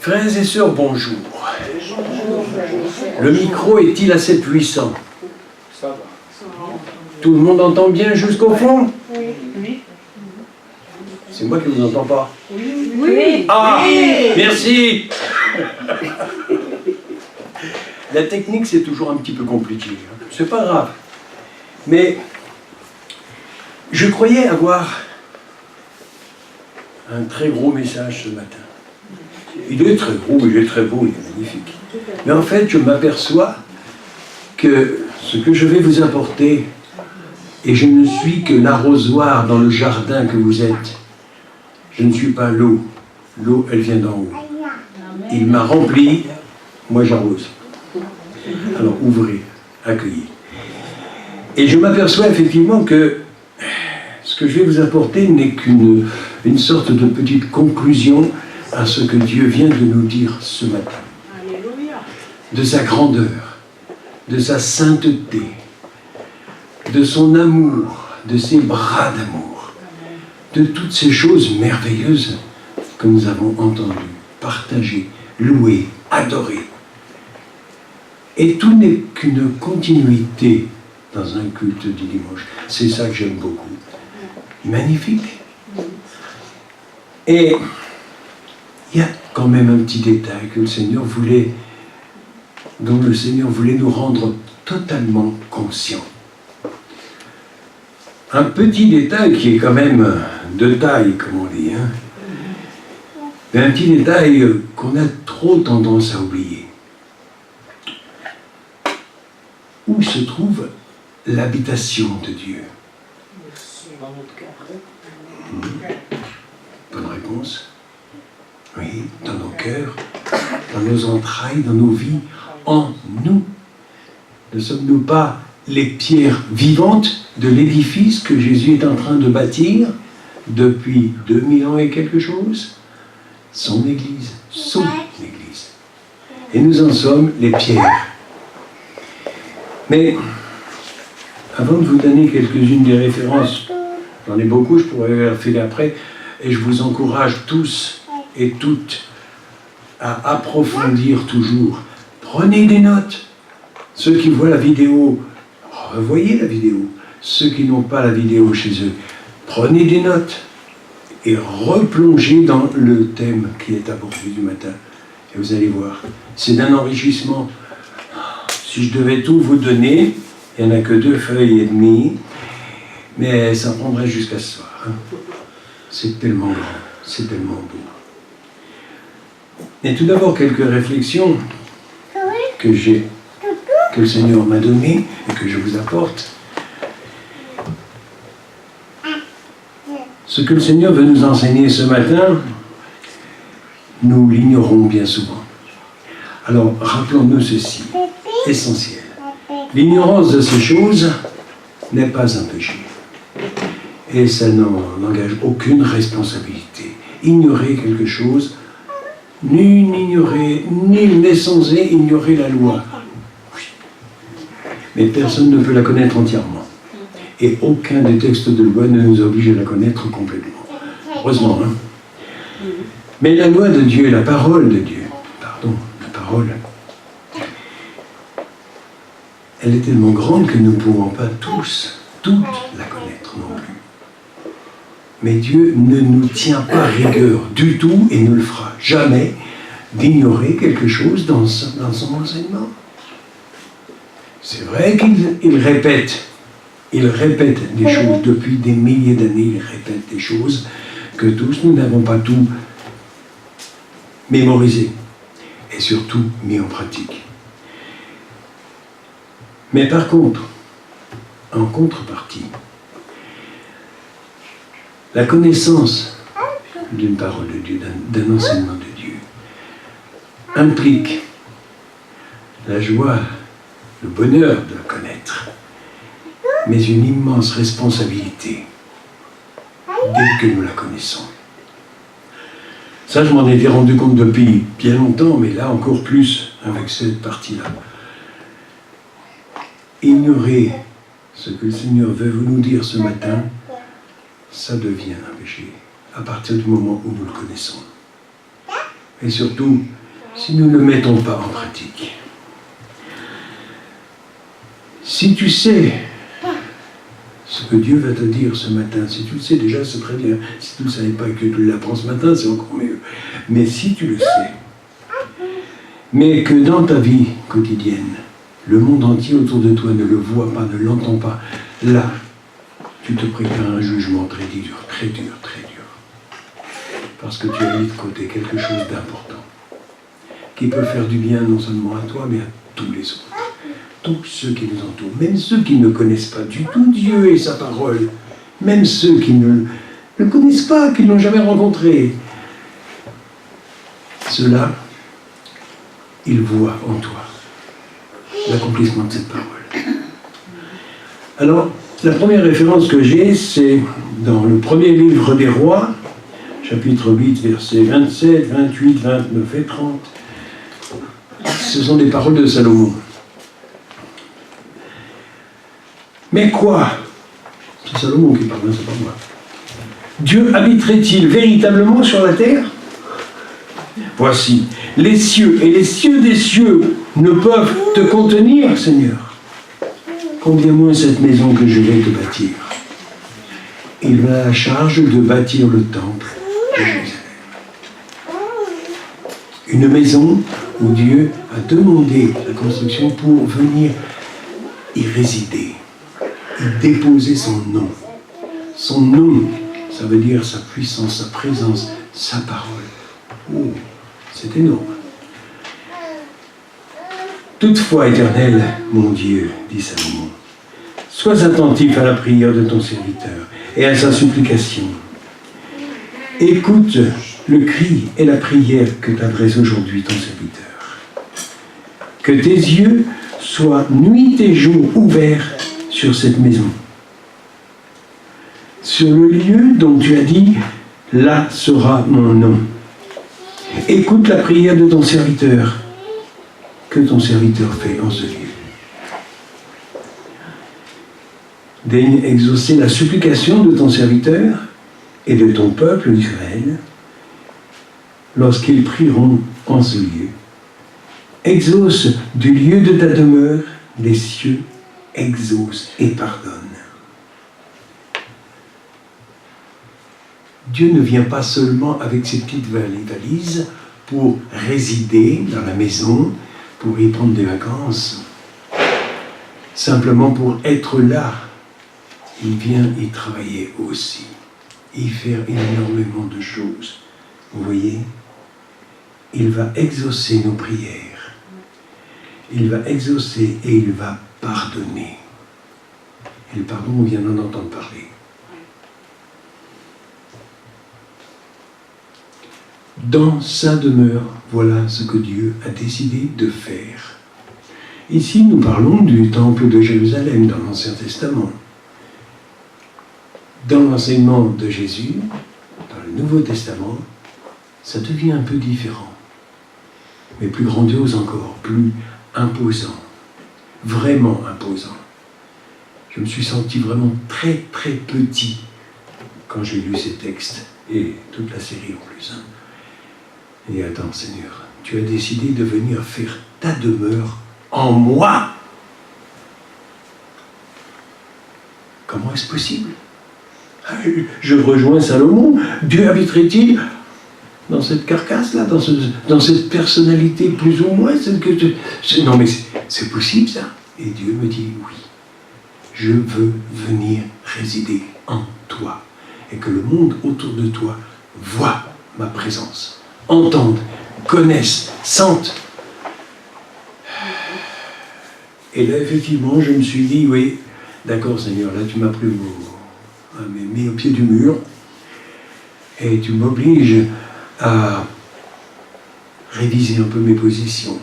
Frères et sœurs, bonjour. Le micro est-il assez puissant? Ça va. Tout le monde entend bien jusqu'au fond? Oui. C'est moi qui ne vous entends pas. Oui. Ah, merci. La technique, c'est toujours un petit peu compliqué. C'est pas grave. Mais je croyais avoir un très gros message ce matin. Il est très gros, il est très beau, il est magnifique. Mais en fait, je m'aperçois que ce que je vais vous apporter, et je ne suis que l'arrosoir dans le jardin que vous êtes. Je ne suis pas l'eau. L'eau, elle vient d'en haut. Il m'a rempli, moi j'arrose. Alors ouvrez, accueillez. Et je m'aperçois effectivement que ce que je vais vous apporter n'est qu'une sorte de petite conclusion à ce que Dieu vient de nous dire ce matin. Alléluia. De sa grandeur, de sa sainteté, de son amour, de ses bras d'amour, de toutes ces choses merveilleuses que nous avons entendues, partagées, louées, adorées. Et tout n'est qu'une continuité dans un culte du dimanche. C'est ça que j'aime beaucoup. Magnifique. Et il y a quand même un petit détail que le Seigneur voulait, dont le Seigneur voulait nous rendre totalement conscients. Un petit détail qui est quand même de taille, comme on dit, hein. Mais un petit détail qu'on a trop tendance à oublier. Où se trouve l'habitation de Dieu? Dans notre cœur. Bonne réponse. Oui, dans nos cœurs, dans nos entrailles, dans nos vies, en nous. Ne sommes-nous pas les pierres vivantes de l'édifice que Jésus est en train de bâtir depuis 2000 ans et quelque chose? Son Église, son Église. Et nous en sommes les pierres. Mais, avant de vous donner quelques-unes des références, j'en ai beaucoup, je pourrais les faire après, et je vous encourage tous et toutes à approfondir toujours. Prenez des notes. Ceux qui voient la vidéo, revoyez la vidéo. Ceux qui n'ont pas la vidéo chez eux, prenez des notes et replongez dans le thème qui est abordé du matin. Et vous allez voir, c'est d'un enrichissement. Si je devais tout vous donner, il n'y en a que 2 feuilles et demie, mais ça prendrait jusqu'à ce soir. Hein. C'est tellement grand, c'est tellement beau. Et tout d'abord, quelques réflexions que le Seigneur m'a données et que je vous apporte. Ce que le Seigneur veut nous enseigner ce matin, nous l'ignorons bien souvent. Alors, rappelons-nous ceci, essentiel. L'ignorance de ces choses n'est pas un péché. Et ça n'engage aucune responsabilité. Ignorer quelque chose, ni ignorer, ni naissancer, ignorer la loi. Oui. Mais personne ne peut la connaître entièrement. Et aucun des textes de loi ne nous oblige à la connaître complètement. Heureusement, hein. Mais la loi de Dieu, la parole de Dieu, la parole, elle est tellement grande que nous ne pouvons pas toutes la connaître non plus. Mais Dieu ne nous tient pas rigueur du tout et ne le fera jamais d'ignorer quelque chose dans son enseignement. C'est vrai qu'il répète des choses depuis des milliers d'années, il répète des choses que tous nous n'avons pas tout mémorisé et surtout mis en pratique. Mais par contre, en contrepartie, la connaissance d'une parole de Dieu, d'un enseignement de Dieu, implique la joie, le bonheur de la connaître, mais une immense responsabilité dès que nous la connaissons. Ça, je m'en étais rendu compte depuis bien longtemps, mais là encore plus avec cette partie-là. Ignorer ce que le Seigneur veut nous dire ce matin, ça devient un péché, à partir du moment où nous le connaissons. Et surtout, si nous ne le mettons pas en pratique. Si tu sais ce que Dieu va te dire ce matin, si tu le sais déjà, c'est très bien. Si tu ne le savais pas et que tu l'apprends ce matin, c'est encore mieux. Mais si tu le sais, mais que dans ta vie quotidienne, le monde entier autour de toi ne le voit pas, ne l'entend pas, là, tu te prépares un jugement très dur, très dur, très dur. Parce que tu as mis de côté quelque chose d'important, qui peut faire du bien non seulement à toi, mais à tous les autres. Tous ceux qui nous entourent, même ceux qui ne connaissent pas du tout Dieu et sa parole, même ceux qui ne le connaissent pas, qui ne l'ont jamais rencontré, ceux-là, ils voient en toi l'accomplissement de cette parole. Alors, la première référence que j'ai, c'est dans le premier livre des Rois, chapitre 8, versets 27, 28, 29 et 30. Ce sont des paroles de Salomon. Mais quoi? C'est Salomon qui parle, c'est pas moi. Dieu habiterait-il véritablement sur la terre? Voici, les cieux et les cieux des cieux ne peuvent te contenir, Seigneur. Combien moins cette maison que je vais te bâtir. Il va à la charge de bâtir le temple de Jérusalem. Une maison où Dieu a demandé la construction pour venir y résider, y déposer son nom. Son nom, ça veut dire sa puissance, sa présence, sa parole. Oh, c'est énorme. Toutefois, Éternel, mon Dieu, dit Salomon, sois attentif à la prière de ton serviteur et à sa supplication. Écoute le cri et la prière que t'adresse aujourd'hui ton serviteur. Que tes yeux soient nuit et jour ouverts sur cette maison, sur le lieu dont tu as dit, là sera mon nom. Écoute la prière de ton serviteur, que ton serviteur fait en ce lieu. Daigne exaucer la supplication de ton serviteur et de ton peuple d'Israël lorsqu'ils prieront en ce lieu. Exauce du lieu de ta demeure les cieux, exauce et pardonne. Dieu ne vient pas seulement avec ses petites valises pour résider dans la maison, pour y prendre des vacances, simplement pour être là. Il vient y travailler aussi, y faire énormément de choses. Vous voyez, il va exaucer nos prières, il va exaucer et il va pardonner. Et le pardon, on vient d'en entendre parler. Dans sa demeure, voilà ce que Dieu a décidé de faire. Ici, nous parlons du temple de Jérusalem dans l'Ancien Testament. Dans l'enseignement de Jésus, dans le Nouveau Testament, ça devient un peu différent, mais plus grandiose encore, plus imposant, vraiment imposant. Je me suis senti vraiment très très petit quand j'ai lu ces textes, et toute la série en plus. Et attends, Seigneur, tu as décidé de venir faire ta demeure en moi. Comment est-ce possible? Je rejoins Salomon. Dieu habiterait-il dans cette carcasse-là, dans cette personnalité plus ou moins celle que non, mais c'est possible ça. Et Dieu me dit oui. Je veux venir résider en toi. Et que le monde autour de toi voit ma présence. Entendent, connaissent, sentent. Et là, effectivement, je me suis dit, oui, d'accord, Seigneur, là, tu m'as pris mis au pied du mur, et tu m'obliges à réviser un peu mes positions,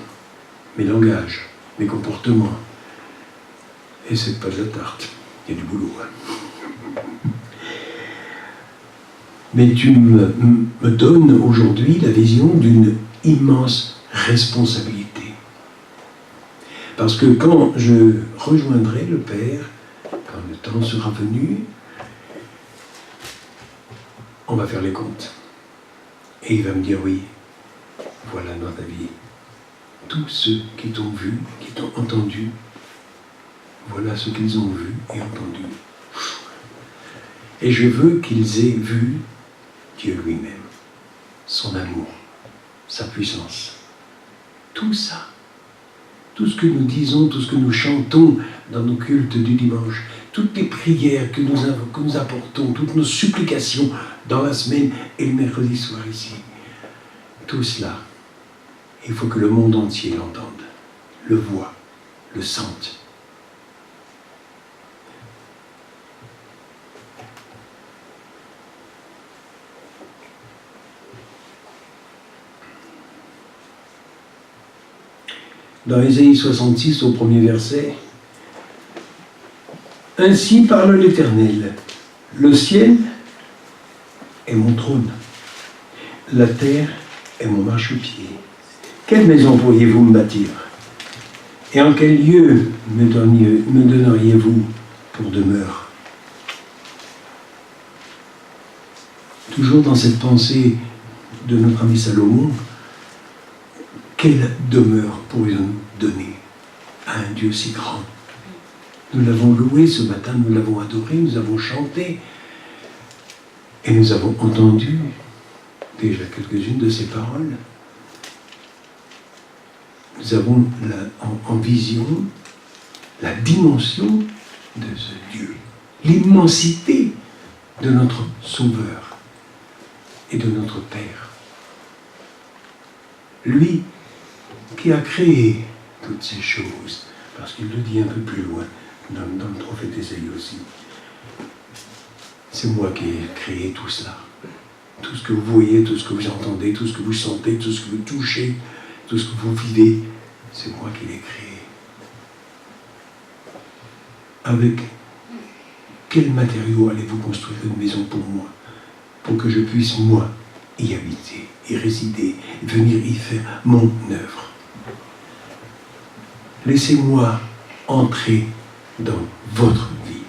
mes langages, mes comportements. Et c'est pas de la tarte, il y a du boulot. Mais tu me donnes aujourd'hui la vision d'une immense responsabilité. Parce que quand je rejoindrai le Père, quand le temps sera venu, on va faire les comptes. Et il va me dire, oui, voilà notre avis. Tous ceux qui t'ont vu, qui t'ont entendu, voilà ce qu'ils ont vu et entendu. Et je veux qu'ils aient vu Dieu lui-même, son amour, sa puissance. Tout ça, tout ce que nous disons, tout ce que nous chantons dans nos cultes du dimanche, toutes les prières que nous apportons, toutes nos supplications dans la semaine et le mercredi soir ici, tout cela, il faut que le monde entier l'entende, le voie, le sente. Dans Ésaïe 66, au premier verset, « Ainsi parle l'Éternel, le ciel est mon trône, la terre est mon marchepied. Quelle maison pourriez-vous me bâtir? Et en quel lieu me donneriez-vous pour demeure ?» Toujours dans cette pensée de notre ami Salomon, quelle demeure pourrions-nous donner à un Dieu si grand? Nous l'avons loué ce matin, nous l'avons adoré, nous avons chanté et nous avons entendu déjà quelques-unes de ses paroles. Nous avons en vision la dimension de ce Dieu, l'immensité de notre Sauveur et de notre Père. Lui qui a créé toutes ces choses, parce qu'il le dit un peu plus loin dans le prophète Ésaïe aussi. C'est moi qui ai créé tout cela. Tout ce que vous voyez, tout ce que vous entendez, tout ce que vous sentez, tout ce que vous touchez, tout ce que vous vivez, c'est moi qui l'ai créé. Avec quel matériau allez-vous construire une maison pour moi, pour que je puisse, moi, y habiter, y résider, venir y faire mon œuvre? Laissez-moi entrer dans votre vie.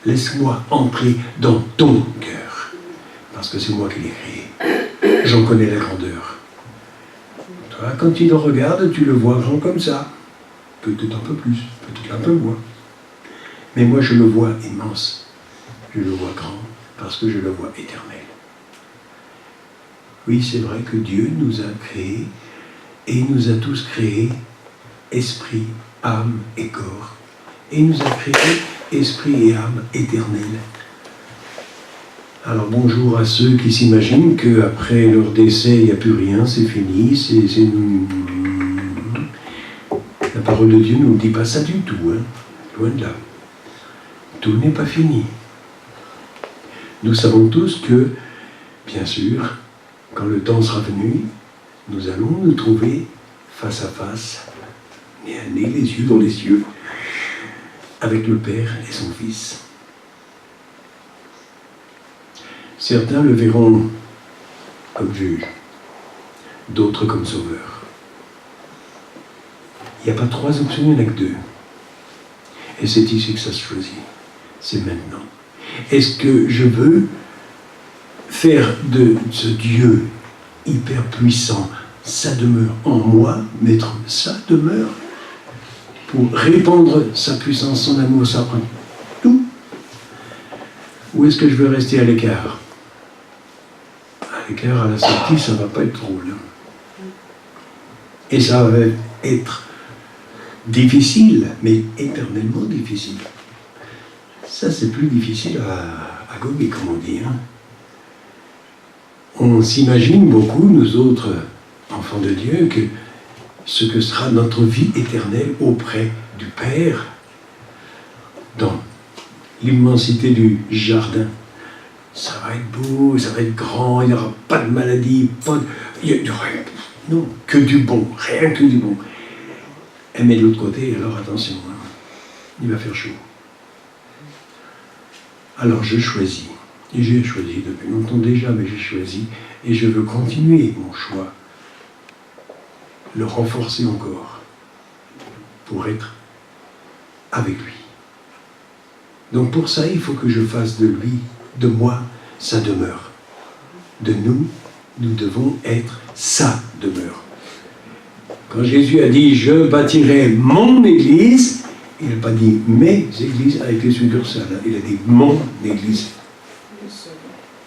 Laisse-moi entrer dans ton cœur. Parce que c'est moi qui l'ai créé. J'en connais la grandeur. Toi, quand tu le regardes, tu le vois grand comme ça. Peut-être un peu plus, peut-être un peu moins. Mais moi, je le vois immense. Je le vois grand, parce que je le vois éternel. Oui, c'est vrai que Dieu nous a créés, et il nous a tous créés, esprit, âme et corps. Et il nous a créés esprit et âme éternelle. Alors bonjour à ceux qui s'imaginent qu'après leur décès, il n'y a plus rien, c'est fini, La parole de Dieu ne nous dit pas ça du tout, hein. Loin de là. Tout n'est pas fini. Nous savons tous que, bien sûr, quand le temps sera venu, nous allons nous trouver face à face, nez à nez, les yeux dans les yeux, avec le Père et son Fils. Certains le verront comme juge, d'autres comme sauveur. Il n'y a pas trois options, il n'y en a que deux. Et c'est ici que ça se choisit. C'est maintenant. Est-ce que je veux faire de ce Dieu hyper puissant sa demeure en moi, mettre sa demeure pour répandre sa puissance, son amour, sa tout? Ou est-ce que je veux rester à l'écart? À l'écart, à la sortie, ça ne va pas être drôle. Et ça va être difficile, mais éternellement difficile. Ça, c'est plus difficile à gommer, comme on dit. Hein. On s'imagine beaucoup, nous autres enfants de Dieu, que ce que sera notre vie éternelle auprès du Père, dans l'immensité du jardin. Ça va être beau, ça va être grand, il n'y aura pas de maladie, il y aura rien. Non, que du bon, rien que du bon. Mais de l'autre côté, alors attention, hein, il va faire chaud. Alors je choisis, et j'ai choisi depuis longtemps déjà, mais j'ai choisi, et je veux continuer mon choix, le renforcer encore, pour être avec lui. Donc pour ça, il faut que je fasse de lui, de moi, sa demeure, de nous, nous devons être sa demeure. Quand Jésus a dit « Je bâtirai mon église », il n'a pas dit « mes églises » avec les succursales. Il a dit « mon église ».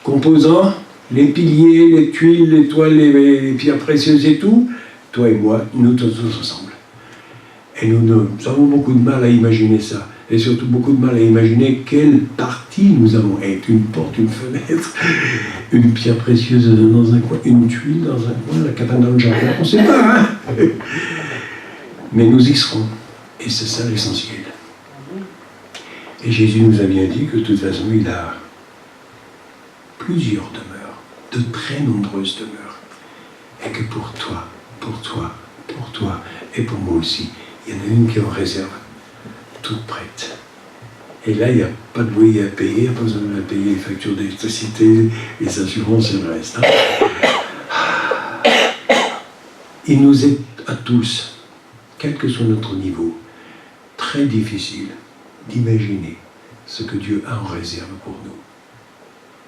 Composant, les piliers, les tuiles, les toiles, les pierres précieuses et tout, toi et moi, nous tous ensemble. Et nous avons beaucoup de mal à imaginer ça. Et surtout beaucoup de mal à imaginer quelle partie nous allons être. Une porte, une fenêtre, une pierre précieuse dans un coin, une tuile dans un coin, la cabane dans le jardin. On ne sait pas, hein. Mais nous y serons. Et c'est ça l'essentiel. Et Jésus nous a bien dit que de toute façon, il a plusieurs demeures, de très nombreuses demeures. Et que pour toi, et pour moi aussi, il y en a une qui est en réserve, toute prête. Et là, il n'y a pas de loyer à payer, il n'y a pas besoin de payer les factures d'électricité, les assurances et le reste. Hein. Il nous est à tous, quel que soit notre niveau, très difficile d'imaginer ce que Dieu a en réserve pour nous.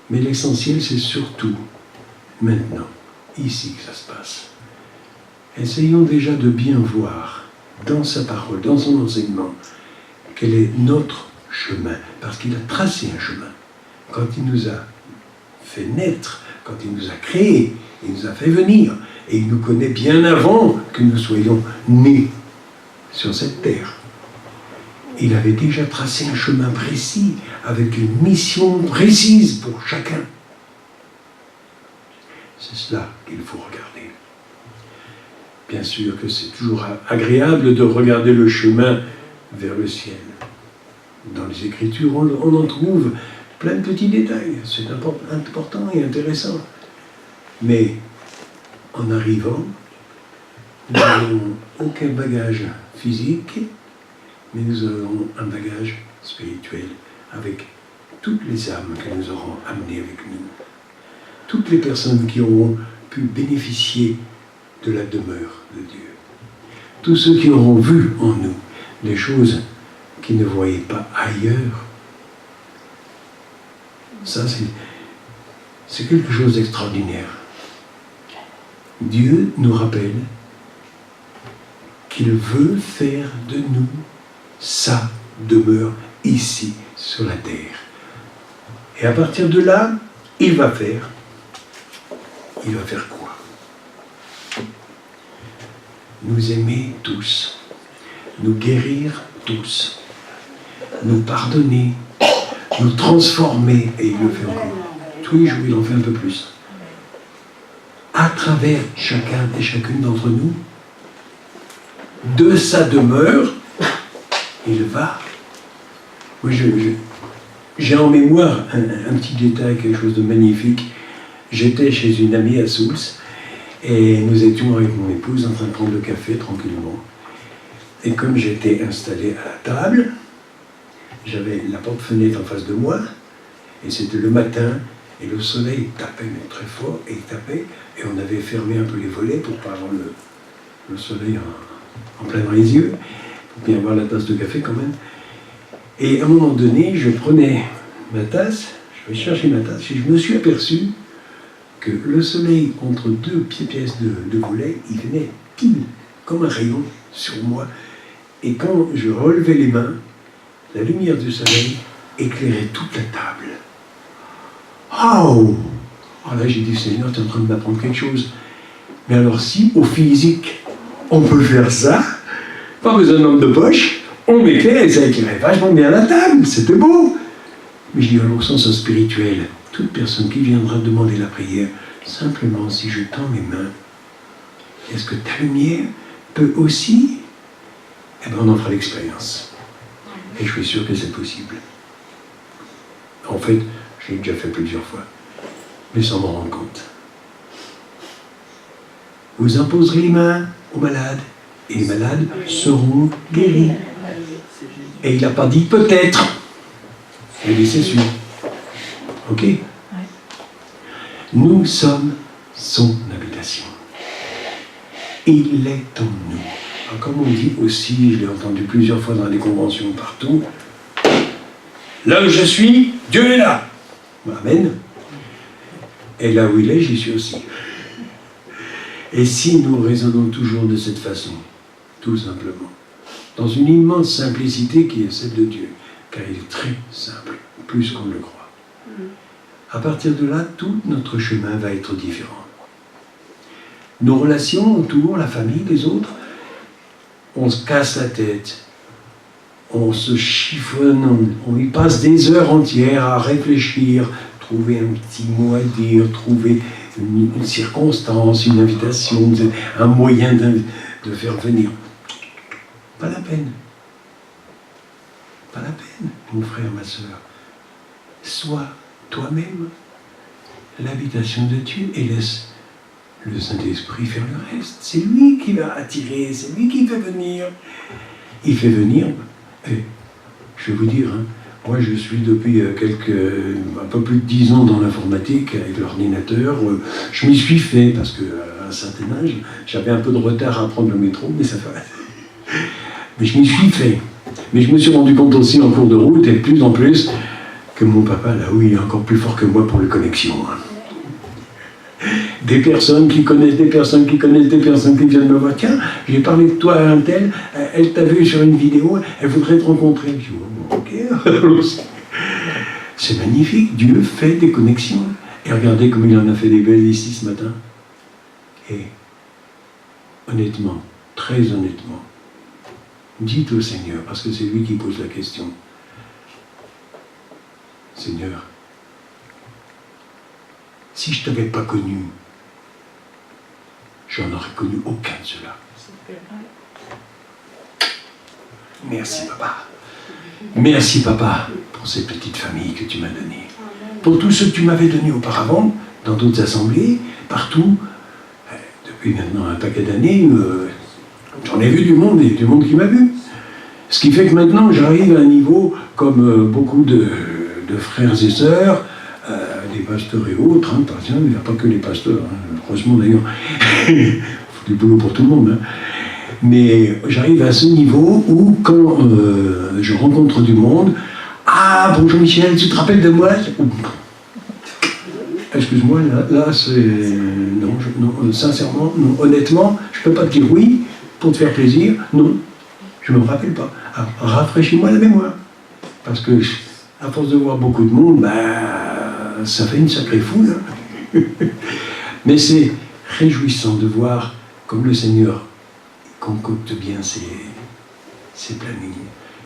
Mais l'essentiel, c'est surtout maintenant, ici que ça se passe. Essayons déjà de bien voir dans sa parole, dans son enseignement, quel est notre chemin, parce qu'il a tracé un chemin. Quand il nous a fait naître, quand il nous a créés, il nous a fait venir, et il nous connaît bien avant que nous soyons nés sur cette terre. Il avait déjà tracé un chemin précis, avec une mission précise pour chacun. C'est cela qu'il faut regarder. Bien sûr que c'est toujours agréable de regarder le chemin vers le ciel. Dans les Écritures, on en trouve plein de petits détails. C'est important et intéressant. Mais en arrivant, nous n'avons aucun bagage physique, mais nous avons un bagage spirituel avec toutes les âmes que nous aurons amenées avec nous. Toutes les personnes qui auront pu bénéficier de la demeure de Dieu. Tous ceux qui auront vu en nous des choses qu'ils ne voyaient pas ailleurs. Ça, c'est quelque chose d'extraordinaire. Dieu nous rappelle qu'il veut faire de nous sa demeure ici, sur la terre. Et à partir de là, il va faire quoi? Nous aimer tous, nous guérir tous, nous pardonner, nous transformer, et il le fait encore. Tous les jours, il en fait un peu plus. À travers chacun et chacune d'entre nous, de sa demeure, il va. Moi, j'ai en mémoire un petit détail, quelque chose de magnifique. J'étais chez une amie à Souls, et nous étions avec mon épouse en train de prendre le café tranquillement. Et comme j'étais installé à la table, j'avais la porte-fenêtre en face de moi, et c'était le matin, et le soleil tapait mais très fort, et il tapait, et on avait fermé un peu les volets pour pas avoir le soleil en plein dans les yeux, pour bien avoir la tasse de café quand même. Et à un moment donné, je prenais ma tasse, je vais chercher ma tasse, et je me suis aperçu que le soleil, entre deux pièces de volets, il venait pile, comme un rayon, sur moi. Et quand je relevais les mains, la lumière du soleil éclairait toute la table. Oh! Alors là, j'ai dit, Seigneur, tu es en train de m'apprendre quelque chose. Mais alors si, au physique, on peut faire ça, pas besoin de lampe de poche, on m'éclaire et ça éclairait vachement bien la table, c'était beau. Mais je dis, alors au sens spirituel, toute personne qui viendra demander la prière, simplement si je tends mes mains, est-ce que ta lumière peut aussi? Eh bien, on en fera l'expérience. Et je suis sûr que c'est possible. En fait, je l'ai déjà fait plusieurs fois, mais sans m'en rendre compte. Vous imposerez les mains aux malades, et les malades seront guéris. Et il n'a pas dit peut-être. Il a dit c'est sûr. Ok? Nous sommes son habitation. Il est en nous. Alors, comme on dit aussi, je l'ai entendu plusieurs fois dans des conventions partout, là où je suis, Dieu est là. Amen. Et là où il est, j'y suis aussi. Et si nous raisonnons toujours de cette façon, tout simplement, dans une immense simplicité qui est celle de Dieu, car il est très simple, plus qu'on ne le croit. À partir de là, tout notre chemin va être différent. Nos relations autour, la famille, les autres, on se casse la tête, on se chiffonne, on y passe des heures entières à réfléchir, trouver un petit mot à dire, trouver une circonstance, une invitation, un moyen de faire venir. Pas la peine. Pas la peine, mon frère, ma soeur. Sois toi-même l'habitation de Dieu et laisse le Saint-Esprit faire le reste. C'est lui qui va attirer, c'est lui qui fait venir. Il fait venir, et je vais vous dire, hein, moi je suis depuis un peu plus de 10 ans dans l'informatique avec l'ordinateur. Je m'y suis fait parce qu'à un certain âge, j'avais un peu de retard à prendre le métro, mais ça fait. Mais je m'y suis fait. Mais je me suis rendu compte aussi en cours de route, et de plus en plus, que mon papa, là où il est encore plus fort que moi pour les connexions. Hein. Des personnes qui connaissent des personnes qui connaissent des personnes qui viennent me voir. Tiens, j'ai parlé de toi à un tel, elle t'a vu sur une vidéo, elle voudrait te rencontrer. Je dis, oh, ok. C'est magnifique, Dieu fait des connexions. Et regardez comme il en a fait des belles ici ce matin. Et honnêtement, très honnêtement, dites au Seigneur, parce que c'est lui qui pose la question. Seigneur, si je ne t'avais pas connu, j'en aurais connu aucun de ceux-là. Merci papa. Merci papa pour cette petite famille que tu m'as donnée. Pour tous ceux que tu m'avais donnés auparavant, dans d'autres assemblées, partout, depuis maintenant un paquet d'années, j'en ai vu du monde et du monde qui m'a vu. Ce qui fait que maintenant j'arrive à un niveau, comme beaucoup de frères et sœurs, des pasteurs et autres, hein, par exemple, il n'y a pas que les pasteurs, hein, heureusement d'ailleurs, il faut du boulot pour tout le monde. Hein. Mais j'arrive à ce niveau où, quand je rencontre du monde, ah, bonjour Michel, tu te rappelles de moi? Excuse-moi, là c'est... Non, sincèrement, non, honnêtement, je ne peux pas te dire oui pour te faire plaisir, non, je ne me rappelle pas. Alors, rafraîchis-moi la mémoire. Parce que, à force de voir beaucoup de monde, ça fait une sacrée foule. Hein. Mais c'est réjouissant de voir comme le Seigneur concocte bien ses plannings.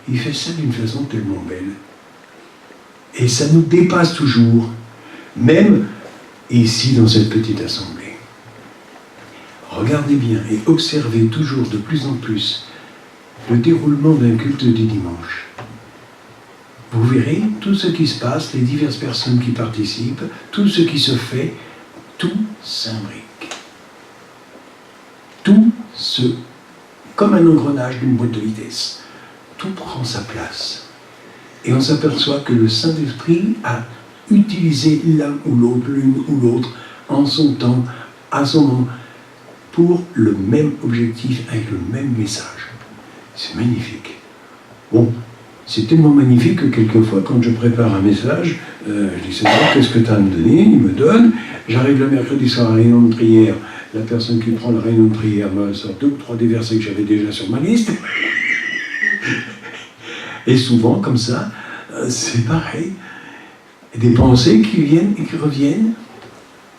Il fait ça d'une façon tellement belle. Et ça nous dépasse toujours, même ici dans cette petite assemblée. Regardez bien et observez toujours de plus en plus le déroulement d'un culte du dimanche. Vous verrez tout ce qui se passe, les diverses personnes qui participent, tout ce qui se fait, tout s'imbrique. Tout comme un engrenage d'une boîte de vitesse. Tout prend sa place. Et on s'aperçoit que le Saint-Esprit a utilisé l'un ou l'autre, l'une ou l'autre, en son temps, à son moment, pour le même objectif, avec le même message. C'est magnifique. Bon, c'est tellement magnifique que quelquefois, quand je prépare un message, je dis, Seigneur, qu'est-ce que tu as à me donner? Il me donne. J'arrive le mercredi soir à la réunion de prière. La personne qui prend la réunion de prière me sort 2 ou 3 des versets que j'avais déjà sur ma liste. Et souvent, comme ça, c'est pareil. Des pensées qui viennent et qui reviennent.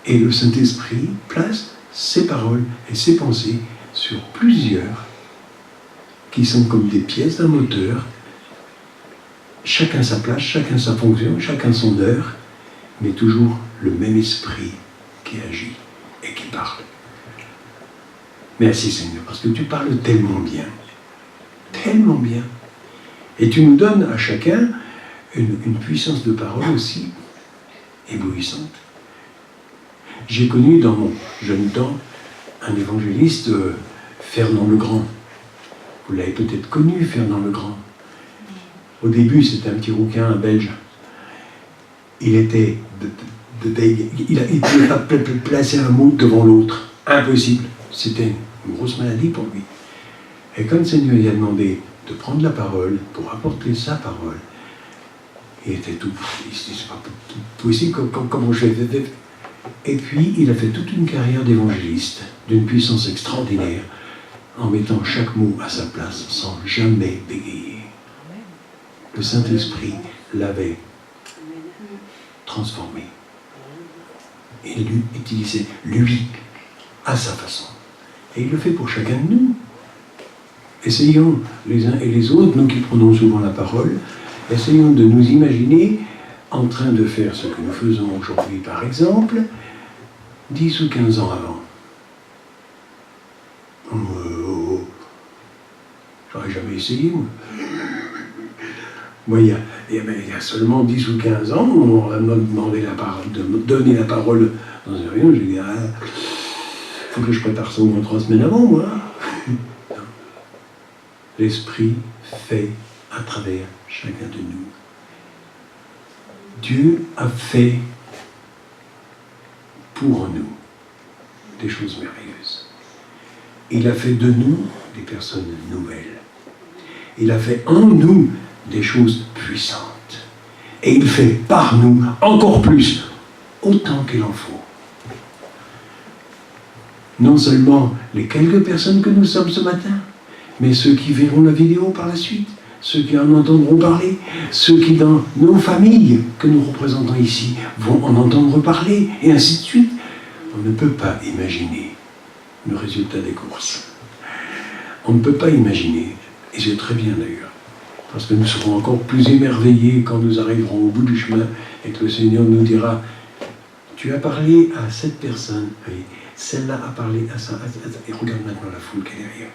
Et le Saint-Esprit place ses paroles et ses pensées sur plusieurs qui sont comme des pièces d'un moteur. Chacun sa place, chacun sa fonction, chacun son heure, mais toujours le même esprit qui agit et qui parle. Merci Seigneur, parce que tu parles tellement bien. Tellement bien. Et tu nous donnes à chacun une puissance de parole aussi éblouissante. J'ai connu dans mon jeune temps un évangéliste, Fernand Legrand. Vous l'avez peut-être connu, Fernand Legrand. Au début, c'était un petit rouquin, un Belge. Il était... il ne pouvait pas placer un mot devant l'autre. Impossible. C'était une grosse maladie pour lui. Et quand le Seigneur lui a demandé de prendre la parole pour apporter sa parole, il était tout... Il se dit, c'est pas possible, comment je vais... Et puis, il a fait toute une carrière d'évangéliste. d'une puissance extraordinaire en mettant chaque mot à sa place sans jamais bégayer. Le Saint-Esprit l'avait transformé. Et lui utilisait, lui, à sa façon. Et il le fait pour chacun de nous. Essayons, les uns et les autres, nous qui prenons souvent la parole, essayons de nous imaginer en train de faire ce que nous faisons aujourd'hui, par exemple, 10 ou 15 ans avant. J'aurais jamais essayé, moi. Moi, il y a seulement 10 ou 15 ans, on m'a demandé de me donner la parole dans un réunion. J'ai dit, il faut que je prépare ça au moins 3 semaines avant, moi. L'Esprit fait à travers chacun de nous. Dieu a fait pour nous des choses merveilleuses. Il a fait de nous des personnes nouvelles. Il a fait en nous des choses puissantes. Et il fait par nous encore plus, autant qu'il en faut. Non seulement les quelques personnes que nous sommes ce matin, mais ceux qui verront la vidéo par la suite, ceux qui en entendront parler, ceux qui dans nos familles que nous représentons ici vont en entendre parler, et ainsi de suite. On ne peut pas imaginer le résultat des courses. On ne peut pas imaginer, et c'est très bien d'ailleurs, parce que nous serons encore plus émerveillés quand nous arriverons au bout du chemin et que le Seigneur nous dira « Tu as parlé à cette personne, oui, celle-là a parlé à ça, et regarde maintenant la foule qui est derrière.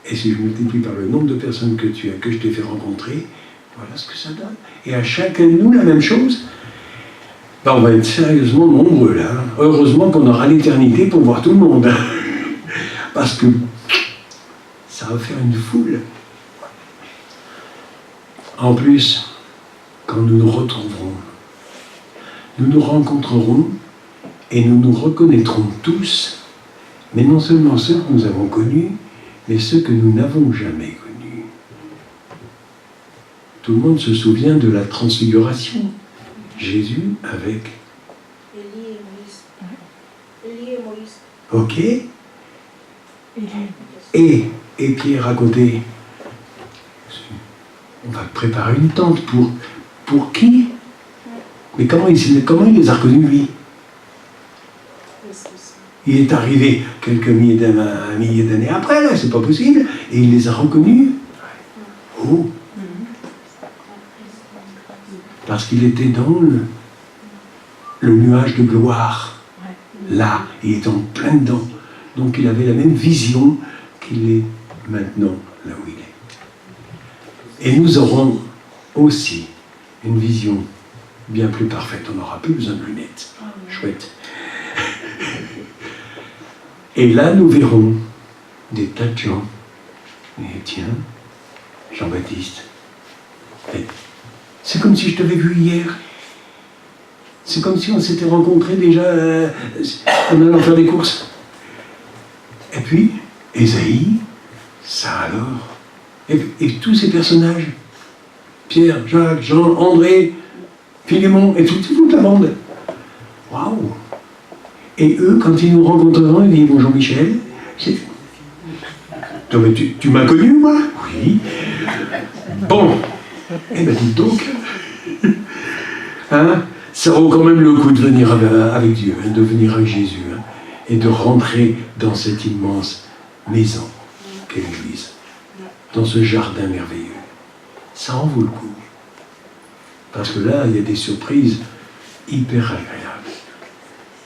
Et si je multiplie par le nombre de personnes que je t'ai fait rencontrer, voilà ce que ça donne. Et à chacun de nous, la même chose. Ben, on va être sérieusement nombreux là. Heureusement qu'on aura l'éternité pour voir tout le monde. Parce que ça va faire une foule. En plus, quand nous nous retrouverons, nous nous rencontrerons et nous nous reconnaîtrons tous, mais non seulement ceux que nous avons connus, mais ceux que nous n'avons jamais connus. Tout le monde se souvient de la transfiguration. Jésus avec Élie et Moïse. Ok. Et Pierre à côté. On va préparer une tente pour qui? Mais comment il les a reconnus, lui? Il est arrivé quelques milliers d'années après, là, c'est pas possible, et il les a reconnus. Oh. Parce qu'il était dans le nuage de gloire. Là, il est en plein dedans. Donc il avait la même vision qu'il est maintenant, là où il est. Et nous aurons aussi une vision bien plus parfaite. On n'aura plus besoin de lunettes. Chouette. Et là, nous verrons des tas de gens. Et tiens, Jean-Baptiste, c'est comme si je t'avais vu hier. C'est comme si on s'était rencontrés déjà en allant faire des courses. Et puis, Ésaïe, ça alors. Et tous ces personnages, Pierre, Jacques, Jean, André, Philémon, et toute la bande. Waouh! Et eux, quand ils nous rencontreront, ils disent « Bonjour Michel. » Non mais tu m'as connu, moi? Oui. Bon. Eh ben dites donc. Hein? Ça vaut quand même le coup de venir avec Dieu, de venir avec Jésus, hein, et de rentrer dans cette immense maison qu'est l'Église, dans ce jardin merveilleux. Ça en vaut le coup. Parce que là, il y a des surprises hyper agréables.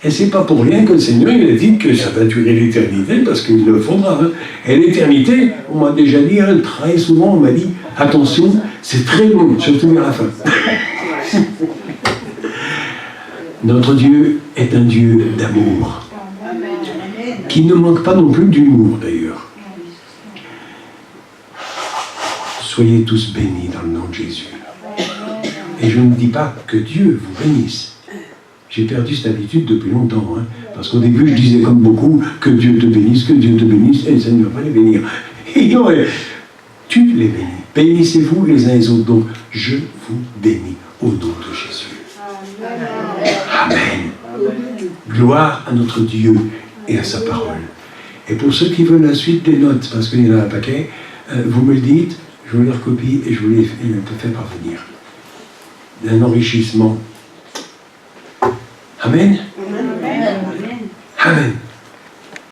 Et c'est pas pour rien que le Seigneur il a dit que ça va durer l'éternité, parce qu'il le faudra. Hein. Et l'éternité, on m'a déjà dit, hein, très souvent, on m'a dit, attention, c'est très long, surtout vers la fin. Notre Dieu est un Dieu d'amour, qui ne manque pas non plus d'humour d'ailleurs. Soyez tous bénis dans le nom de Jésus. Et je ne dis pas que Dieu vous bénisse. J'ai perdu cette habitude depuis longtemps, hein, parce qu'au début je disais comme beaucoup, que Dieu te bénisse, et le Seigneur va les bénir. Et non, tu les bénis. Bénissez-vous les uns les autres. Donc, je vous bénis au nom de Jésus. Amen. Gloire à notre Dieu et à sa parole. Et pour ceux qui veulent la suite des notes, parce qu'il y en a un paquet, vous me le dites, je vous les recopie et je vous les fais parvenir. D'un enrichissement. Amen. Amen. Amen.